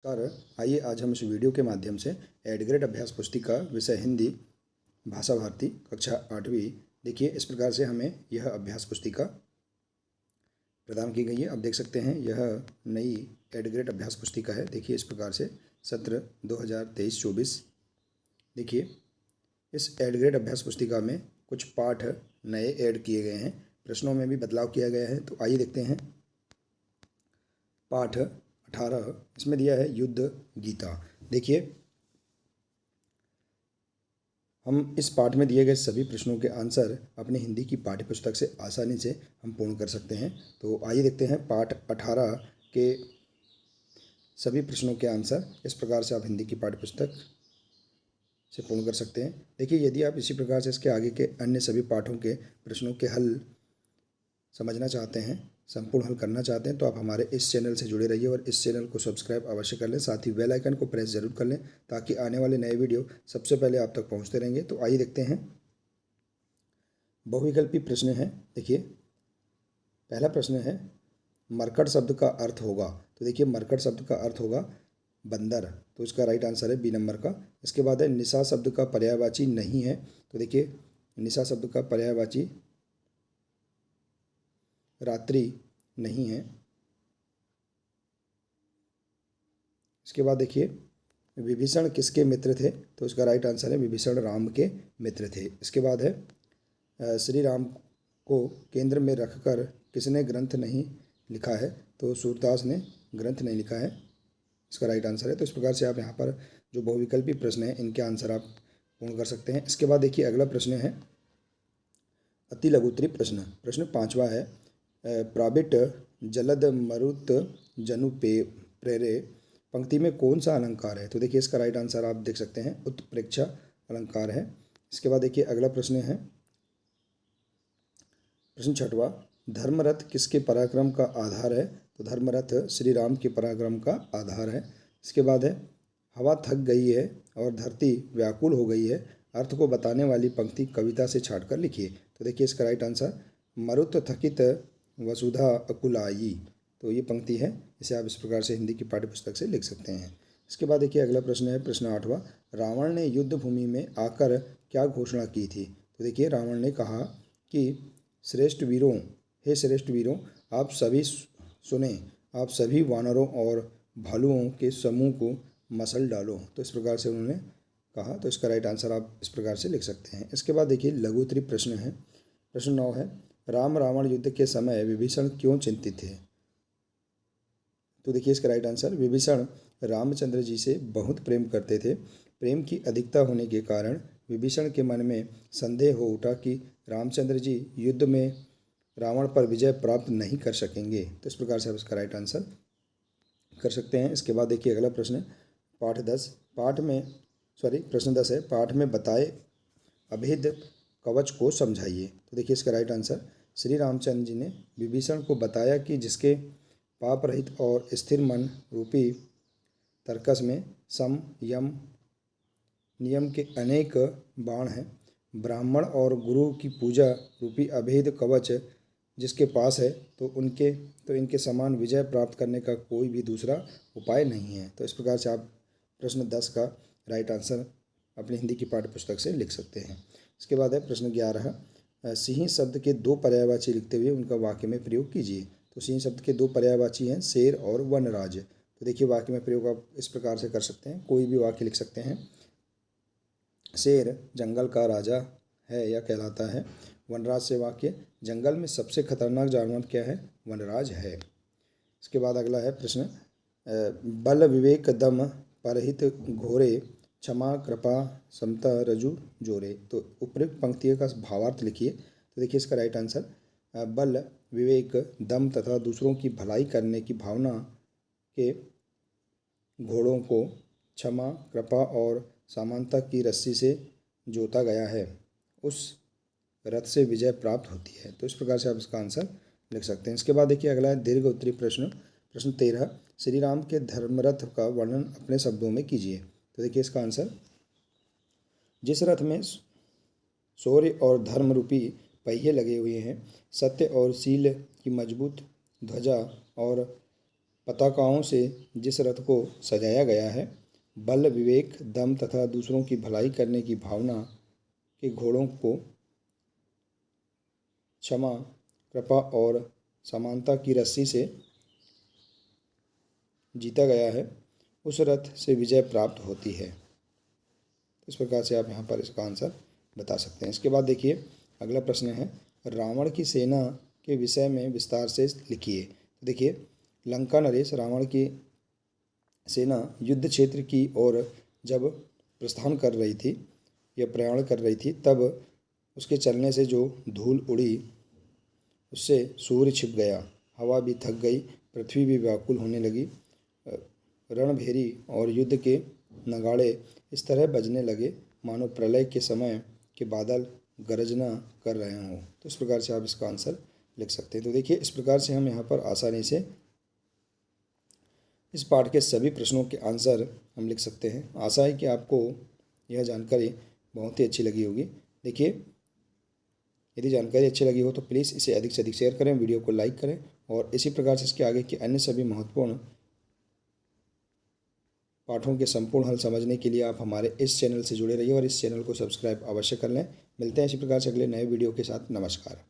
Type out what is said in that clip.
नमस्कार। आइए आज हम इस वीडियो के माध्यम से एड ग्रेड अभ्यास पुस्तिका विषय हिंदी भाषा भारती कक्षा 8वीं। देखिए इस प्रकार से हमें यह अभ्यास पुस्तिका प्रदान की गई है। आप देख सकते हैं यह नई एड ग्रेड अभ्यास पुस्तिका है। देखिए इस प्रकार से सत्र 2023-24। देखिए इस एड ग्रेड अभ्यास पुस्तिका में कुछ पाठ नए ऐड किए गए हैं, प्रश्नों में भी बदलाव किया गया है। तो आइए देखते हैं। पाठ 18 इसमें दिया है युद्ध गीता। देखिए हम इस पाठ में दिए गए सभी प्रश्नों के आंसर अपनी हिंदी की पाठ्य पुस्तक से आसानी से हम पूर्ण कर सकते हैं। तो आइए देखते हैं पाठ 18 के सभी प्रश्नों के आंसर इस प्रकार से आप हिंदी की पाठ्य पुस्तक से पूर्ण कर सकते हैं। देखिए यदि आप इसी प्रकार से इसके आगे के अन्य सभी पाठों के प्रश्नों के हल समझना चाहते हैं, संपूर्ण हल करना चाहते हैं, तो आप हमारे इस चैनल से जुड़े रहिए और इस चैनल को सब्सक्राइब अवश्य कर लें। साथ ही बेल आइकन को प्रेस जरूर कर लें ताकि आने वाले नए वीडियो सबसे पहले आप तक पहुंचते रहेंगे। तो आइए देखते हैं। बहुविकल्पी प्रश्न है। देखिए पहला प्रश्न है मरकट शब्द का अर्थ होगा। तो देखिए मरकट शब्द का अर्थ होगा बंदर, तो इसका राइट आंसर है बी नंबर का। इसके बाद है निशा शब्द का पर्यायवाची नहीं है। तो देखिए निशा शब्द का पर्यायवाची रात्रि नहीं है। इसके बाद देखिए विभीषण किसके मित्र थे। तो इसका राइट आंसर है विभीषण राम के मित्र थे। इसके बाद है श्री राम को केंद्र में रखकर किसने ग्रंथ नहीं लिखा है। तो सूरदास ने ग्रंथ नहीं लिखा है, इसका राइट आंसर है। तो इस प्रकार से आप यहाँ पर जो बहुविकल्पी प्रश्न है इनके आंसर आप पूर्ण कर सकते हैं। इसके बाद देखिए अगला प्रश्न है अति लघुत्तरी प्रश्न। प्रश्न 5वां है प्राबिट जलद मरुत जनु पे प्रेरे पंक्ति में कौन सा अलंकार है। तो देखिए इसका राइट आंसर आप देख सकते हैं उत्प्रेक्षा अलंकार है। इसके बाद देखिए अगला प्रश्न है प्रश्न 6वां धर्मरथ किसके पराक्रम का आधार है। तो धर्मरथ श्री राम के पराक्रम का आधार है। इसके बाद है हवा थक गई है और धरती व्याकुल हो गई है, अर्थ को बताने वाली पंक्ति कविता से छांटकर लिखिए। तो देखिए इसका राइट आंसर मरुत थकित वसुधा अकुलाई, तो ये पंक्ति है, इसे आप इस प्रकार से हिंदी की पाठ्य पुस्तक से लिख सकते हैं। इसके बाद देखिए अगला प्रश्न है प्रश्न 8वां रावण ने युद्ध भूमि में आकर क्या घोषणा की थी। तो देखिए रावण ने कहा कि श्रेष्ठ वीरों, हे श्रेष्ठ वीरों, आप सभी सुने, आप सभी वानरों और भालुओं के समूह को मसल डालो। तो इस प्रकार से उन्होंने कहा। तो इसका राइट आंसर आप इस प्रकार से लिख सकते हैं। इसके बाद देखिए लघुत्तरी प्रश्न है। प्रश्न 9 है राम रावण युद्ध के समय विभीषण क्यों चिंतित थे। तो देखिए इसका राइट आंसर विभीषण रामचंद्र जी से बहुत प्रेम करते थे। प्रेम की अधिकता होने के कारण विभीषण के मन में संदेह हो उठा कि रामचंद्र जी युद्ध में रावण पर विजय प्राप्त नहीं कर सकेंगे। तो इस प्रकार से आप इसका राइट आंसर कर सकते हैं। इसके बाद देखिए अगला प्रश्न पाठ 10 प्रश्न 10 है पाठ में बताए अभेद कवच को समझाइए। तो देखिए इसका राइट आंसर श्री रामचंद्र जी ने विभीषण को बताया कि जिसके पाप रहित और स्थिर मन रूपी तर्कस में सम यम नियम के अनेक बाण हैं, ब्राह्मण और गुरु की पूजा रूपी अभेद कवच जिसके पास है तो इनके समान विजय प्राप्त करने का कोई भी दूसरा उपाय नहीं है। तो इस प्रकार से आप प्रश्न 10 का राइट आंसर अपनी हिंदी की पाठ्य पुस्तक से लिख सकते हैं। इसके बाद है प्रश्न 11 सिंह शब्द के दो पर्यायवाची लिखते हुए उनका वाक्य में प्रयोग कीजिए। तो सिंह शब्द के दो पर्यायवाची हैं शेर और वनराज। तो देखिए वाक्य में प्रयोग आप इस प्रकार से कर सकते हैं, कोई भी वाक्य लिख सकते हैं। शेर जंगल का राजा है या कहलाता है। वनराज से वाक्य जंगल में सबसे खतरनाक जानवर क्या है, वनराज है। इसके बाद अगला है प्रश्न बल विवेक दम परहित घोरे क्षमा कृपा समता रजु जोरे। तो उपयुक्त पंक्तियों का भावार्थ लिखिए। तो देखिए इसका राइट आंसर बल विवेक दम तथा दूसरों की भलाई करने की भावना के घोड़ों को क्षमा कृपा और समानता की रस्सी से जोता गया है, उस रथ से विजय प्राप्त होती है। तो इस प्रकार से आप इसका आंसर लिख सकते हैं। इसके बाद देखिए अगला है दीर्घ उत्तरी प्रश्न। प्रश्न 13 श्री राम के धर्मरथ का वर्णन अपने शब्दों में कीजिए। तो देखिए इसका आंसर जिस रथ में शौर्य और धर्म रूपी पहिए लगे हुए हैं, सत्य और शील की मजबूत ध्वजा और पताकाओं से जिस रथ को सजाया गया है, बल, विवेक, दम तथा दूसरों की भलाई करने की भावना के घोड़ों को क्षमा, कृपा और समानता की रस्सी से जीता गया है, उस रथ से विजय प्राप्त होती है। इस प्रकार से आप यहाँ पर इसका आंसर बता सकते हैं। इसके बाद देखिए अगला प्रश्न है, रावण की सेना के विषय में विस्तार से लिखिए। तो देखिए लंका नरेश रावण की सेना युद्ध क्षेत्र की ओर जब प्रस्थान कर रही थी या प्रयाण कर रही थी, तब उसके चलने से जो धूल उड़ी उससे सूर्य छिप गया, हवा भी थक गई, पृथ्वी भी व्याकुल होने लगी, रणभेरी और युद्ध के नगाड़े इस तरह बजने लगे मानो प्रलय के समय के बादल गरजना कर रहे हों। तो इस प्रकार से आप इसका आंसर लिख सकते हैं। तो देखिए इस प्रकार से हम यहाँ पर आसानी से इस पाठ के सभी प्रश्नों के आंसर हम लिख सकते हैं। आशा है कि आपको यह जानकारी बहुत ही अच्छी लगी होगी। देखिए यदि जानकारी अच्छी लगी हो तो प्लीज़ इसे अधिक से अधिक शेयर करें, वीडियो को लाइक करें और इसी प्रकार से इसके आगे के अन्य सभी महत्वपूर्ण पाठों के संपूर्ण हल समझने के लिए आप हमारे इस चैनल से जुड़े रहिए और इस चैनल को सब्सक्राइब अवश्य कर लें। मिलते हैं इसी प्रकार से अगले नए वीडियो के साथ। नमस्कार।